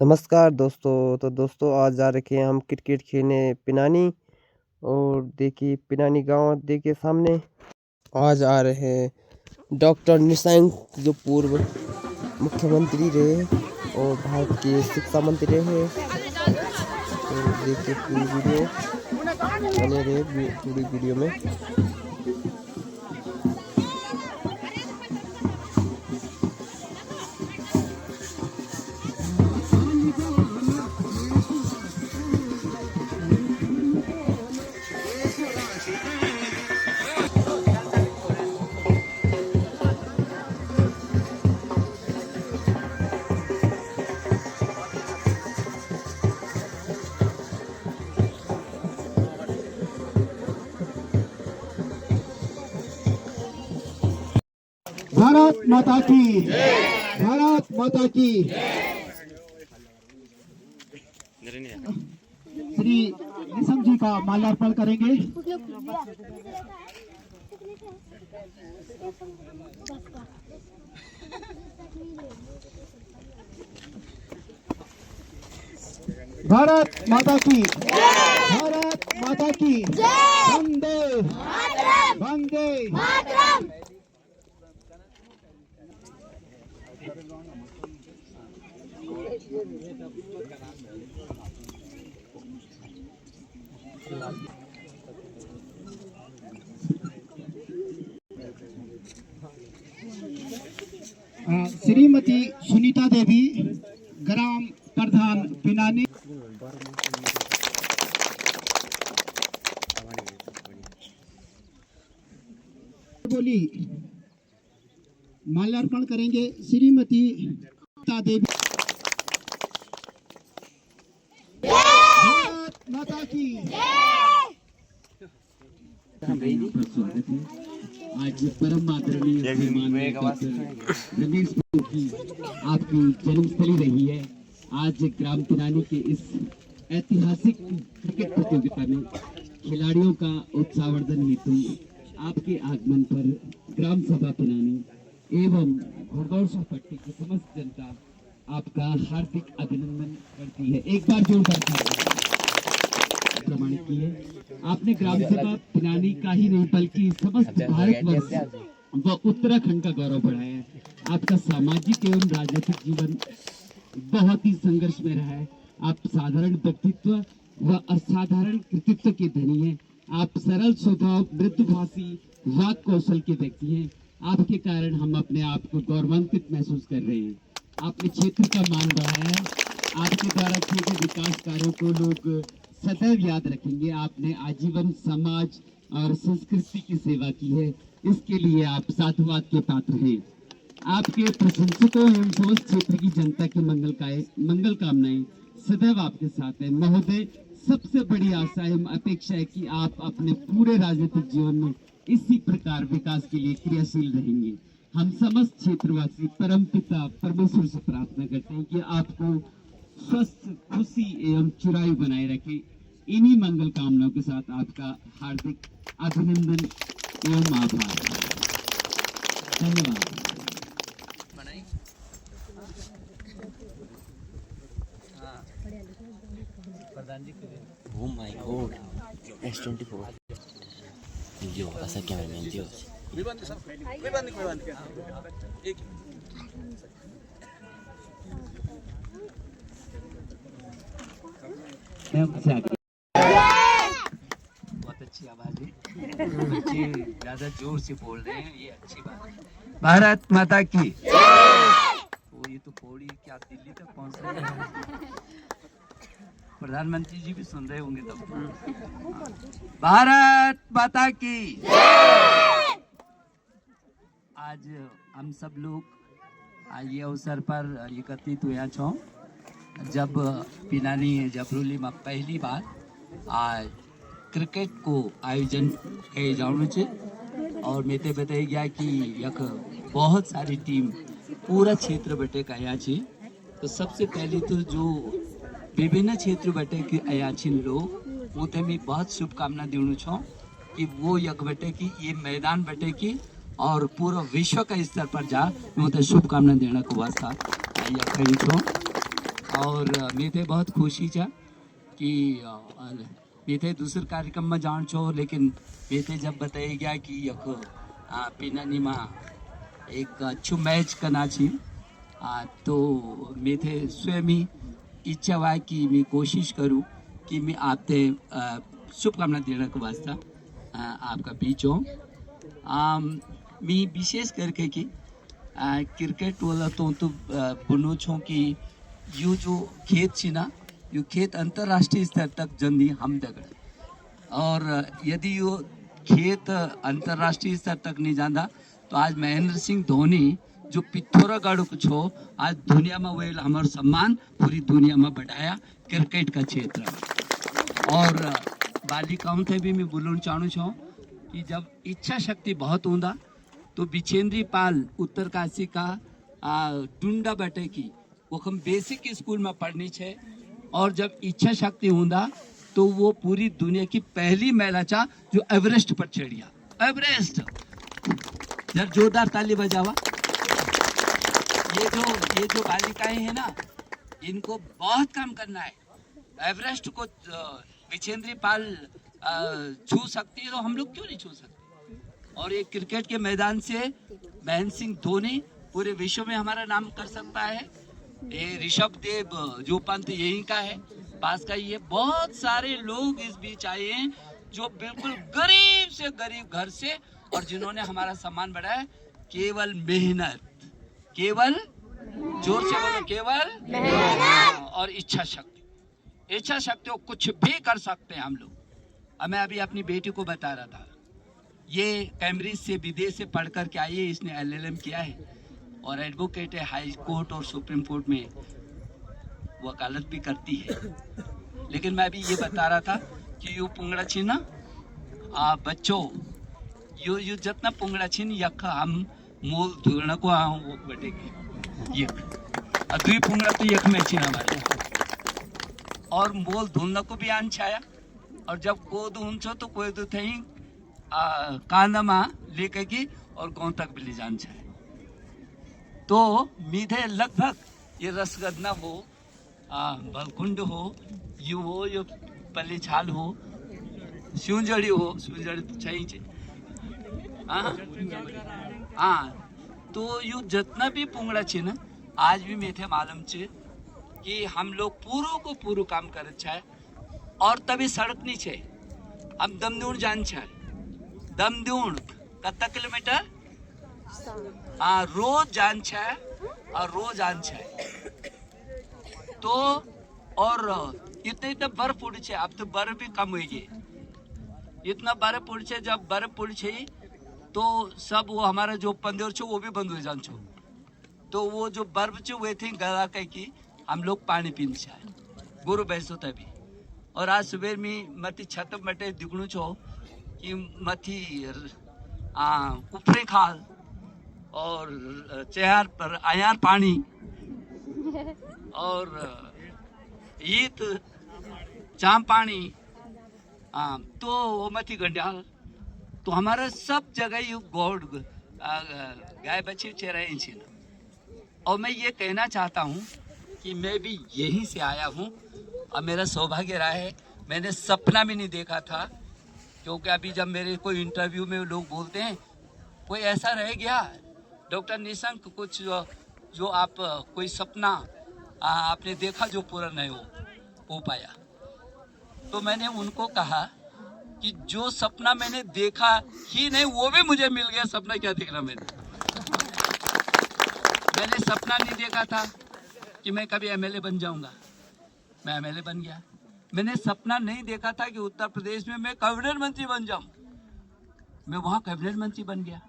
नमस्कार दोस्तों। तो दोस्तों आज जा रखे हैं हम क्रिकेट खेलने पिनानी। और देखिए पिनानी गांव देखिए सामने आज आ रहे हैं डॉक्टर निशंक जो पूर्व मुख्यमंत्री रहे और भारत के शिक्षा मंत्री रहे। तो देखिए पूरी वीडियो बने रहे पूरी वीडियो में। भारत माता की, भारत माता की। श्री निशंक जी का माल्यार्पण करेंगे। भारत माता की, भारत माता की। वंदे वंदे श्रीमती सुनीता देवी, ग्राम प्रधान पिनानी। बोली माल्यार्पण करेंगे श्रीमती सुनीता देवी। भारत माता की। आज परम आदरणीय रमेश की आपकी जन्मस्थली रही है। आज ग्राम पिनानी के इस ऐतिहासिक क्रिकेट प्रतियोगिता में खिलाड़ियों का उत्साहवर्धन हेतु आपके आगमन पर ग्राम सभा पिनानी एवं घोड़दौड़ पट्टी की समस्त जनता आपका हार्दिक अभिनंदन करती है। एक बार जोरदार प्रमाणित की है आपने। ग्राम सभा पिनानी का ही नहीं बल्कि समस्त भारतवर्ष व उत्तराखंड का गौरव बढ़ाया है। आपका सामाजिक एवं राजनीतिक जीवन बहुत ही संघर्ष में रहा है। आप साधारण व्यक्तित्व व असाधारण कृतित्व के धनी हैं। आप सरल स्वभाव, मृदुभाषी, वाक कौशल के व्यक्ति हैं। आपके कारण हम अपने आप को गौरवान्वित महसूस कर रहे हैं। आपने क्षेत्र का मान बढ़ाया है। आपके द्वारा किए गए विकास कार्यों को लोग सदैव याद रखेंगे। आपने आजीवन समाज और संस्कृति की सेवा की है, इसके लिए आप साधुवाद के पात्र हैं। आपके प्रशंसकों एवं समस्त क्षेत्र की जनता की मंगल कामनाएं सदैव आपके साथ है। महोदय, सबसे बड़ी आशा एवं अपेक्षा है कि आप अपने पूरे राजनीतिक जीवन में इसी प्रकार विकास के लिए क्रियाशील रहेंगे। हम समस्त क्षेत्रवासी परमपिता परमेश्वर से प्रार्थना करते हैं कि आपको स्वस्थ, खुशी एवं चिरायु बनाए रखे। इन्हीं मंगल कामनाओं के साथ आपका हार्दिक अभिनंदन एवं आभार। धन्यवाद। Oh my God, S24 जो ऐसा कैमरामैन जो बहुत अच्छी आवाज है। बच्चे ज्यादा जोर से बोल रहे हैं, ये अच्छी बात है। भारत माता की। तो ये तो पौड़ी क्या दिल्ली तक पहुंच रहे हैं। प्रधानमंत्री जी भी सुन रहे होंगे तब। भारत माता की। आज हम सब लोग ये अवसर पर एकत्रित हुआ छो जब पिनानी जबरोली में पहली बार आज क्रिकेट को आयोजन किए जाने से और मेते बताया गया कि यक बहुत सारी टीम पूरा क्षेत्र बटे का आया छे। तो सबसे पहले तो जो विभिन्न क्षेत्र बटे के आया छिन लोग उते में बहुत शुभकामना देणु छो कि वो यक बटे की ये मैदान बटे की और पूरा विश्व का स्तर पर जा मैं तो शुभकामना देना को वास्ता कही छो। और मैं बहुत खुशी छा कि मैं दूसरे कार्यक्रम में जान छो, लेकिन मैं जब बताया गया कि यख पिनानी में एक अच्छो मैच करना छी, तो मैं स्वयं ही इच्छा हुआ कि मैं कोशिश करूं कि मैं आपसे शुभकामना देने के वास्ते आपका बीच हूँ। मैं विशेष करके कि क्रिकेट वाला तो बोलो छो कि यू जो खेत छी ना, यो खेत अंतर्राष्ट्रीय स्तर तक जंदी हम दगड़, और यदि यो खेत अंतर्राष्ट्रीय स्तर तक नहीं जाता तो आज महेंद्र सिंह धोनी जो पिथौरागढ़ को छो, आज दुनिया में वही हमारा सम्मान पूरी दुनिया में बढ़ाया क्रिकेट का क्षेत्र में। और बालिकाओं से भी मैं बोलना चाहूँ छो कि जब इच्छा शक्ति बहुत होता तो बिछेंद्री पाल उत्तरकाशी का टुंडा बटे की वो हम बेसिक स्कूल में पढ़नी छे, और जब इच्छा शक्ति होता तो वो पूरी दुनिया की पहली महिला चा जो एवरेस्ट पर चढ़िया। एवरेस्ट, जब जोरदार ताली बजावा। ये जो बालिकाएं हैं ना, इनको बहुत काम करना है। एवरेस्ट को बिछेंद्री पाल छू सकती है तो हम लोग क्यों नहीं छू सकते? और ये क्रिकेट के मैदान से महेंद्र सिंह धोनी पूरे विश्व में हमारा नाम कर सकता है। ये ऋषभ देव जो पंत यहीं का है, पास का। ये बहुत सारे लोग इस बीच आए हैं जो बिल्कुल गरीब से गरीब घर से, और जिन्होंने हमारा सम्मान बढ़ाया केवल मेहनत, केवल जोर से बोलो, केवल मेहनत और इच्छा शक्ति। इच्छा शक्ति को कुछ भी कर सकते हैं हम लोग। अब मैं अभी अपनी बेटी को बता रहा था, ये कैम्ब्रिज से विदेश से पढ़ कर के आई है, इसने LLM किया है और एडवोकेट है, हाई कोर्ट और सुप्रीम कोर्ट में वकालत भी करती है। लेकिन मैं अभी ये बता रहा था कि यू पुंगड़ा छिन ना बच्चों, यू जितना पुंगड़ा छिन यख हम मोल धुलना को वो बटेगी यख, और दुई पुंगड़ा तो यख में छिन हमारे, और मोल धुलना को भी आन छाया। और जब को धुन तो कोई तो थे कांदा मा लेके की और गाँव तक भी ले जान छाया। तो मीठे लगभग ये रसगदना हो, बलकुंड हो, यू हो, यो पल्ली छाल हो, सिंजड़ी हो, सिंजड़ी तो चाहिए। हाँ, तो यू जितना भी पुंगड़ा छे ना, आज भी मेथे मालूम छे कि हम लोग पूरो को पूरो काम कर छे, और तभी सड़क नहीं छे। हम दमदूण जान छे, दमदूण कत्ता किलोमीटर रोज जान छे, और रोज आन छे। तो और इतना बर्फ उड़ छे, अब तो बर्फ भी कम हुई, इतना बर्फ उड़ छे। जब बर्फ उड़ छे तो सब वो हमारा जो पंदेर छो वो भी बंद हो जान छो। तो वो जो बर्फ छो वे थे गला कह की हम लोग पानी पीने छे, गुरु भैंसो तभी। और आज सुबह में मती छत मटे दिखणु छो कि मथी कुफरे खाल और चेहर पर आयार पानी और ईत चाम पानी, तो वो मथी गंडाल। तो हमारा सब जगह यू गॉड गाय बच्चे चेहरे छीन। और मैं ये कहना चाहता हूँ कि मैं भी यहीं से आया हूँ, और मेरा सौभाग्य रहा है। मैंने सपना भी नहीं देखा था, क्योंकि अभी जब मेरे कोई इंटरव्यू में लोग बोलते हैं कोई ऐसा रह गया डॉक्टर निशंक, कुछ जो आप कोई सपना आपने देखा जो पूरा नहीं हो पाया, तो मैंने उनको कहा कि जो सपना मैंने देखा ही नहीं वो भी मुझे मिल गया। सपना क्या देखना, मैंने सपना नहीं देखा था कि मैं कभी MLA बन जाऊंगा, मैं MLA बन गया। मैंने सपना नहीं देखा था कि उत्तर प्रदेश में मैं कैबिनेट मंत्री बन जाऊं, मैं वहां कैबिनेट मंत्री बन गया,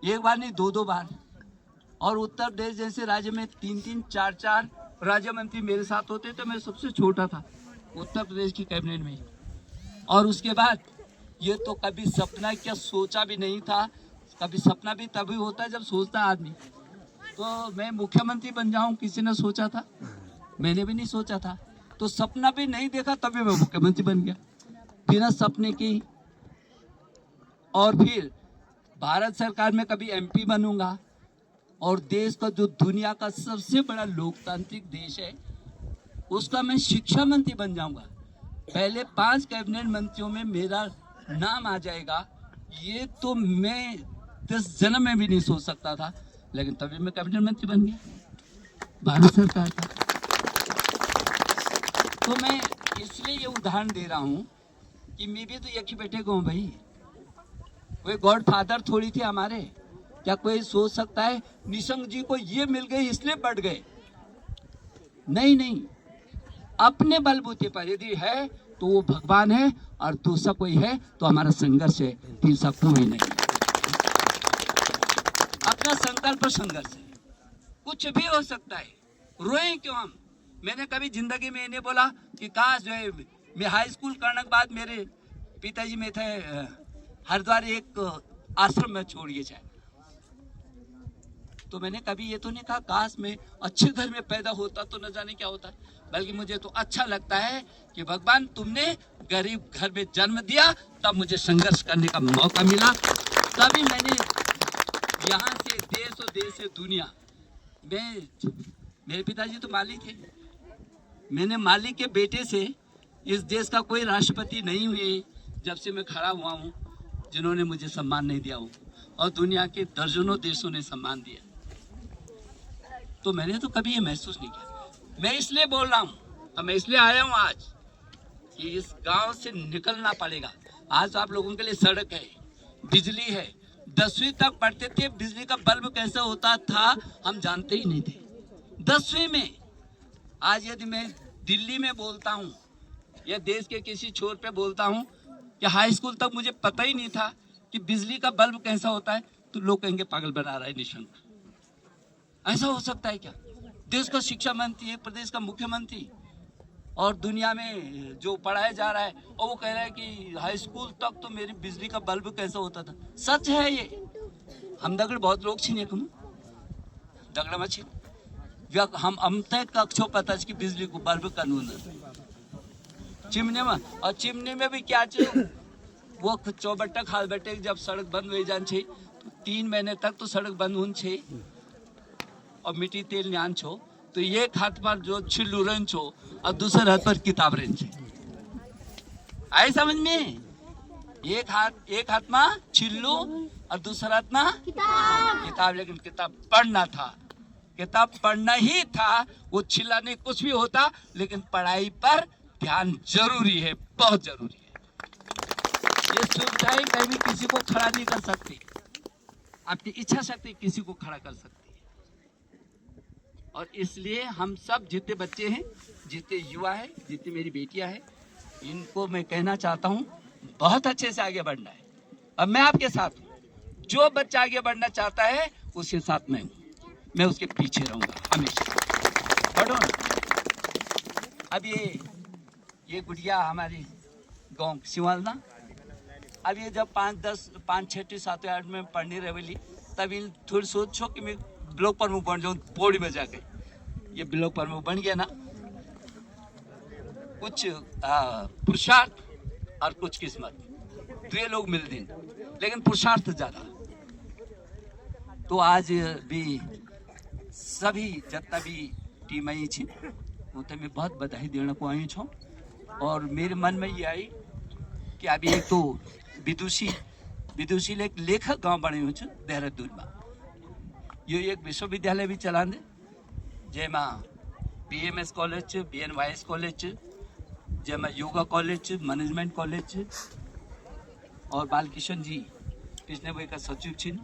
एक बार नहीं दो बार। और उत्तर प्रदेश जैसे राज्य में 3-3, 4-4 राज्य मंत्री मेरे साथ होते, तो मैं सबसे छोटा था उत्तर प्रदेश की कैबिनेट में। और उसके बाद ये तो कभी सपना क्या सोचा भी नहीं था। कभी सपना भी तभी होता है जब सोचता आदमी। तो मैं मुख्यमंत्री बन जाऊं किसी ने सोचा था? मैंने भी नहीं सोचा था। तो सपना भी नहीं देखा तभी मैं मुख्यमंत्री बन गया बिना सपने की। और फिर भारत सरकार में कभी MP बनूंगा, और देश का जो दुनिया का सबसे बड़ा लोकतांत्रिक देश है उसका मैं शिक्षा मंत्री बन जाऊंगा। पहले 5 कैबिनेट मंत्रियों में मेरा नाम आ जाएगा, ये तो मैं 10 जन्म में भी नहीं सोच सकता था, लेकिन तभी मैं कैबिनेट मंत्री बन गया भारत सरकार का। तो मैं इसलिए ये उदाहरण दे रहा हूँ कि मैं भी तो एक ही बेटे को हूँ भाई, कोई गॉड फादर थोड़ी थे हमारे। क्या कोई सोच सकता है निशंक जी को ये मिल गए इसलिए बढ़ गए? नहीं नहीं, अपने बलबूते पर यदि है तो वो भगवान है, और दूसरा कोई है तो हमारा संघर्ष है, तीसरा कोई नहीं। अपना संकल्प संघर्ष है, कुछ भी हो सकता है, रोए क्यों हम? मैंने कभी जिंदगी में नहीं बोला कि काश जो है मैं हाई स्कूल करने के बाद मेरे पिताजी में थे हरिद्वार एक आश्रम में छोड़िए जाए, तो मैंने कभी ये तो नहीं कहा काश मैं अच्छे घर में पैदा होता तो न जाने क्या होता, बल्कि मुझे तो अच्छा लगता है कि भगवान तुमने गरीब घर में जन्म दिया, तब मुझे संघर्ष करने का मौका मिला, तभी मैंने यहाँ से देश और देश से दुनिया में, मेरे पिताजी तो माली थे, मैंने माली के बेटे से इस देश का कोई राष्ट्रपति नहीं हुए जब से मैं खड़ा हुआ हूँ जिन्होंने मुझे सम्मान नहीं दिया हो, और दुनिया के दर्जनों देशों ने सम्मान दिया। तो मैंने तो कभी ये महसूस नहीं किया। मैं इसलिए बोल रहा हूँ और मैं इसलिए आया हूँ आज कि इस गांव से निकलना पड़ेगा। आज आप लोगों के लिए सड़क है, बिजली है। 10वीं तक पढ़ते थे, बिजली का बल्ब कैसे होता था हम जानते ही नहीं थे 10वीं में। आज यदि मैं दिल्ली में बोलता हूँ या देश के किसी छोर पे बोलता हूँ कि हाई स्कूल तक मुझे पता ही नहीं था कि बिजली का बल्ब कैसा होता है, तो लोग कहेंगे पागल बना रहा है निशंक। ऐसा हो सकता है क्या? देश का शिक्षा मंत्री है, प्रदेश का मुख्यमंत्री, और दुनिया में जो पढ़ाया जा रहा है और वो कह रहा है कि हाई स्कूल तक तो मेरी बिजली का बल्ब कैसा होता था। सच है ये। हम दगड़ बहुत लोग छीने कम दगड़ में छीन हम तय कक्षों पता कि बिजली को बल्ब कानून चिमने में, और चिमने में भी क्या चाहिए वो चौबट्टा खाल बैठे जब सड़क बंद हो जान छे तो 3 महीने तक तो सड़क बंद होन छे और मिट्टी तेल न्यान छो, तो एक हाथ पर जो छिल्लू रन छो और दूसरे हाथ पर किताब रन छे। आए समझ में? एक हाथ में छिल्लू और दूसरा हाथ में किताब। लेकिन किताब पढ़ना था, किताब पढ़ना ही था। वो छिल्ला नहीं कुछ भी होता, लेकिन पढ़ाई पर ध्यान जरूरी है, बहुत जरूरी है। ये सुविधाएं कभी किसी को खड़ा नहीं कर सकती, अपनी इच्छा शक्ति किसी को खड़ा कर सकती है। और इसलिए हम सब जितने बच्चे हैं, जितने युवा हैं, जितनी मेरी बेटियां हैं, इनको मैं कहना चाहता हूं बहुत अच्छे से आगे बढ़ना है। अब मैं आपके साथ हूं, जो बच्चा आगे बढ़ना चाहता है उसके साथ मैं हूं, मैं उसके पीछे रहूंगा हमेशा। बढ़ो ना। अब ये गुड़िया हमारी गाँव सिवालना, अब ये जब 5, 6, 7, 8 में पढ़ने रहेली, तब इन थोड़ी सोचो कि मैं ब्लॉक प्रमुख बन जाऊँ पौड़ी में जाके। ये ब्लॉक प्रमुख बन गया ना, कुछ पुरुषार्थ और कुछ किस्मत, तो ये लोग मिल दिन, लेकिन पुरुषार्थ ज्यादा। तो आज भी सभी जितना भी टीम आई थी उनसे मैं बहुत बधाई देने को आई छूँ। और मेरे मन में ये आई कि अभी एक तो विदुषी एक लेखक गांव बने हुए देहरादून में, ये एक विश्वविद्यालय भी चला दे जेमा BMS कॉलेज, BNYS कॉलेज, जेमा योगा कॉलेज, मैनेजमेंट कॉलेज, और बालकिशन जी पिछले भाई का सचिव छिन,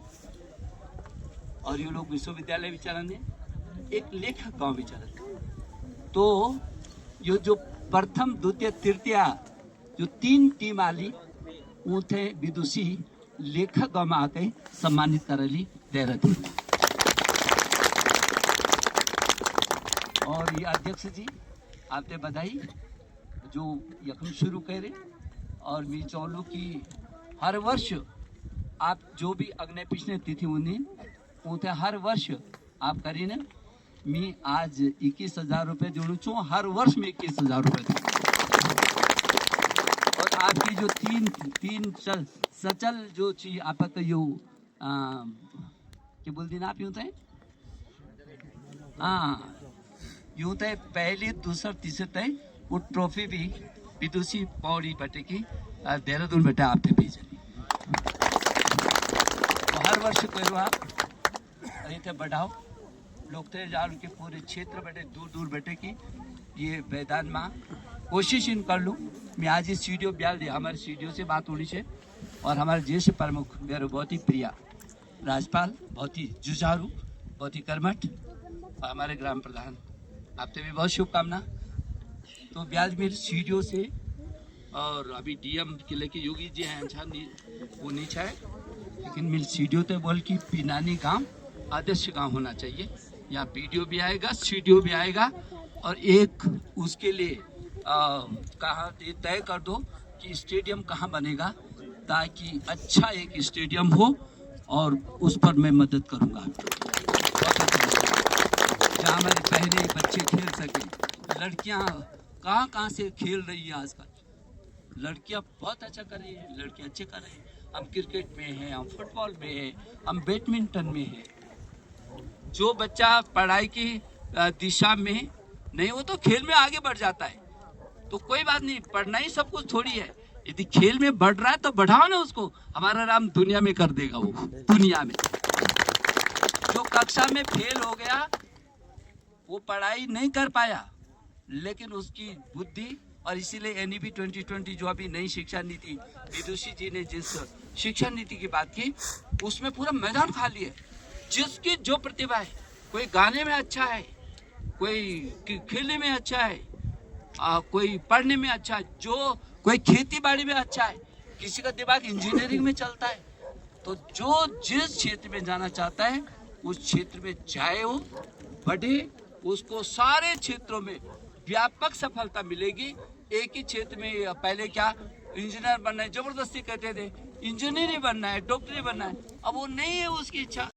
और ये लोग विश्वविद्यालय भी चला दे, एक लेखक गांव भी चला। तो ये जो प्रथम द्वितीय तृतीय जो 3 टीम आली उथे विदुषी लेखक गांव में आके सम्मानित करेली देहरादून। और ये अध्यक्ष जी आपने बधाई जो यकम शुरू करे, और मैं चाहूँ कि हर वर्ष आप जो भी अग्नि पिछले तिथि उन्हें हर वर्ष आप करी न। मैं आज 21,000 रुपये जोड़ू छू, हर वर्ष में 21,000 रुपये। और आपकी जो तीन सचल जो चीज आप यो क्या बोल दिन आप यूँ थे, हाँ यूं तय पहली दूसरा तीसरे तय वो ट्रॉफी भी विदुषी पौड़ी बटे की देहरादून बेटा आपने भेजे तो हर वर्ष करो आप ये बढ़ाओ लोग थे जान के पूरे क्षेत्र बैठे दूर दूर बैठे की ये मैदान में कोशिश इन कर लूँ मैं आज इस स्टूडियो ब्याल दिया हमारे स्टूडियो से बात होनी है और हमारे ज्येष्ठ प्रमुख मेरे बहुत ही प्रिय राज्यपाल बहुत ही जुझारू बहुत ही कर्मठ और हमारे ग्राम प्रधान आपसे भी बहुत शुभकामना तो ब्याज मेरे स्टूडियो से और अभी डीएम के लेके योगी जी हैं अच्छा वो नीचा है लेकिन मेरे स्टूडियो तो बोल कि पिनानी गांव आदर्श गांव होना चाहिए यहाँ वीडियो भी आएगा स्टूडियो भी आएगा और एक उसके लिए कहाँ तय कर दो कि स्टेडियम कहाँ बनेगा ताकि अच्छा एक स्टेडियम हो और उस पर मैं मदद करूँगा जहाँ हमारे पहले बच्चे खेल सके लड़कियाँ कहाँ से खेल रही है आजकल लड़कियाँ बहुत अच्छा कर रही है लड़के अच्छे कर रहे हैं हम क्रिकेट में हैं हम फुटबॉल में हैं हम बैडमिंटन में हैं जो बच्चा पढ़ाई की दिशा में नहीं वो तो खेल में आगे बढ़ जाता है तो कोई बात नहीं पढ़ना ही सब कुछ थोड़ी है यदि खेल में बढ़ रहा है तो बढ़ाओ ना उसको हमारा राम दुनिया में कर देगा वो दुनिया में जो कक्षा में फेल हो गया वो पढ़ाई नहीं कर पाया लेकिन उसकी बुद्धि और इसीलिए एनईपी 2020 जो अभी नई शिक्षा नीति विदुषी जी ने जिस शिक्षा नीति की बात की उसमें पूरा मैदान खाली है जिसकी जो प्रतिभा है कोई गाने में अच्छा है कोई खेलने में अच्छा है कोई पढ़ने में अच्छा है जो कोई खेती बाड़ी में अच्छा है किसी का दिमाग इंजीनियरिंग में चलता है तो जो जिस क्षेत्र में जाना चाहता है उस क्षेत्र में जाए वो बढ़े उसको सारे क्षेत्रों में व्यापक सफलता मिलेगी एक ही क्षेत्र में पहले क्या इंजीनियर बनना है जबरदस्ती कहते थे इंजीनियर ही बनना है डॉक्टर ही बनना है अब वो नहीं है उसकी इच्छा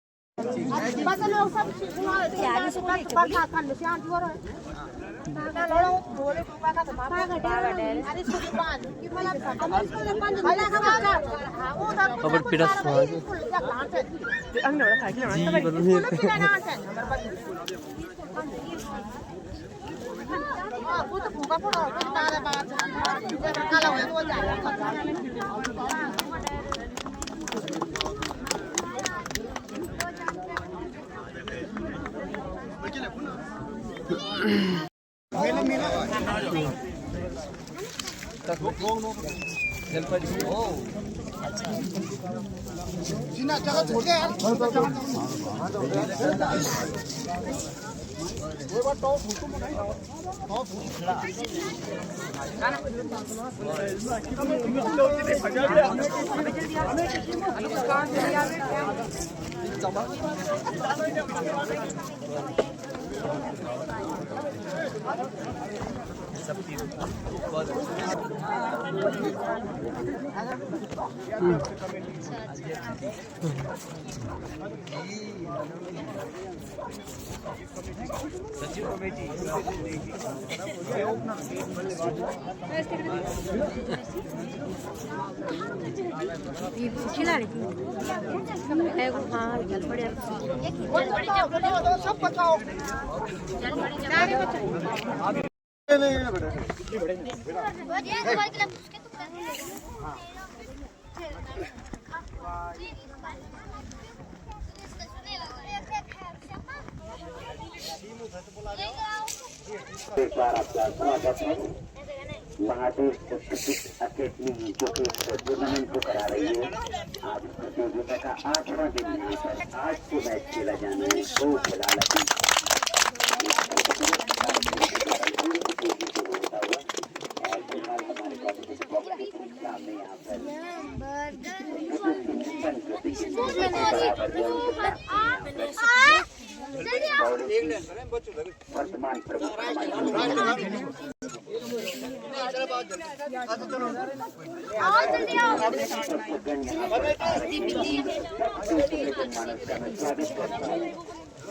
सचिव कमेटी खिलाड़ी हाँ सब बताओ एक बार आपका स्वागत है महादेव क्रिकेट अकेडमी जो कि टूर्नामेंट को करा रही है आज प्रतियोगिता का 8वां दिन यहाँ पर आज को मैच खेला जाना है दो खिलाड़ी सामने यहाँ पर वर्तमान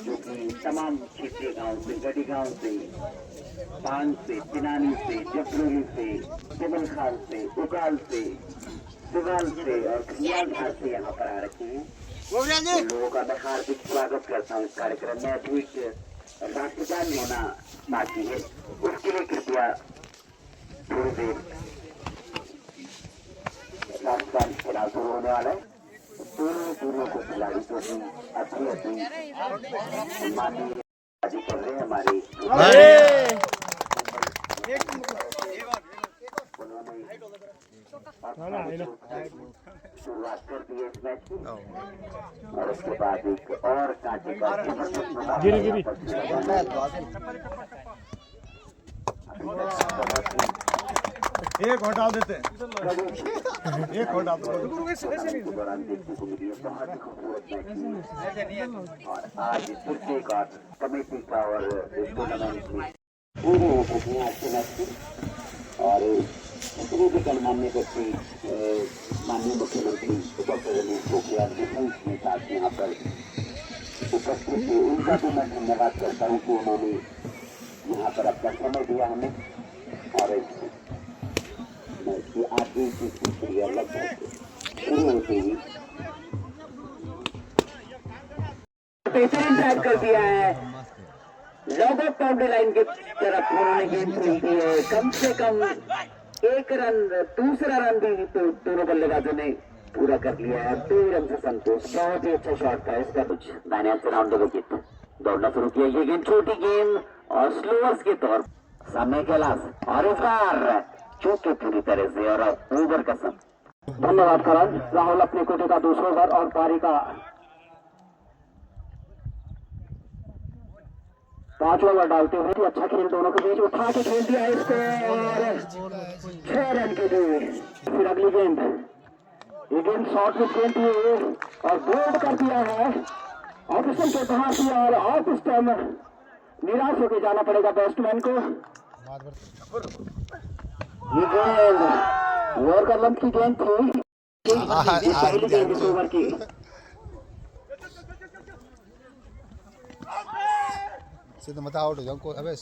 जो कि तमाम क्षेत्रीय गांव से गढ़ी गांव से पान से पिनानी से जफरोली से केबल खाल से उकाल से सुगाल से और खियाघाट से यहाँ पर आ रखे हैं लोगों का मैं हार्दिक स्वागत करता हूँ इस कार्यक्रम में एथलीट राष्ट्रगान होना बाकी है, उसके लिए कृपया थोड़ी देर राष्ट्रगान खेला शुरू होने वाला है। दोनों को खिलाड़ी जो भी अपनी माननीय शादी कर रहे हैं हमारे, उन्होंने शुरुआत कर दी है इस मैच की और उसके बाद एक और कांटे का एक और डाल देते हैं, एक और डाल देते दौरान देखने को मिली है बहुत ही खूबसूरत मैच। और आज फिर से एक और कमेटी का और इस टूर्नामेंट में पूरे हो चुके हैं अच्छे मैच की। और इतनी भी गणमान्य व्यक्ति माननीय मुख्यमंत्री डॉक्टर रमेश पोखरियाल निशंक के साथ यहाँ पर उपस्थित थे, उनका भी मैं धन्यवाद करता हूँ कि उन्होंने यहाँ पर अपना समय दिया हमें। और इसकी आगे की प्रक्रिया लगभग शुरू होती हुई बेहतरीन ड्राइव कर दिया है, लॉग आउट बाउंड्री लाइन की तरफ उन्होंने गेंद खेलती है। कम से कम एक रन, दूसरा रन भी तो दोनों बल्लेबाजों ने पूरा कर लिया है। 2 रन से संतोष, बहुत ही अच्छा शॉट था इसका। कुछ दानियाल राउंड द विकेट दौड़ना शुरू किया। ये गेंद छोटी गेंद और स्लोअर्स के तौर सामने कैलाश और इस बार चूके पूरी तरह से और ओवर का सम। धन्यवाद करण। राहुल अपने कोटे का दूसरा ओवर और पारी का 5 ओवर डालते हुए अच्छा खेल दोनों के बीच, उठा के खेल दिया इसको और 6 रन के लिए। फिर अगली गेंद, ये गेंद शॉर्ट में गेंद थी और बोल्ड कर दिया है ऑफिसर के बाहर की और ऑफ स्टम्प। निराश होकर जाना पड़ेगा बैट्समैन को। ये गेंद वॉर्कर लंप की गेंद थी, पहली गेंद इस ओवर की। सीधा मत आउट हो जाओ। अबे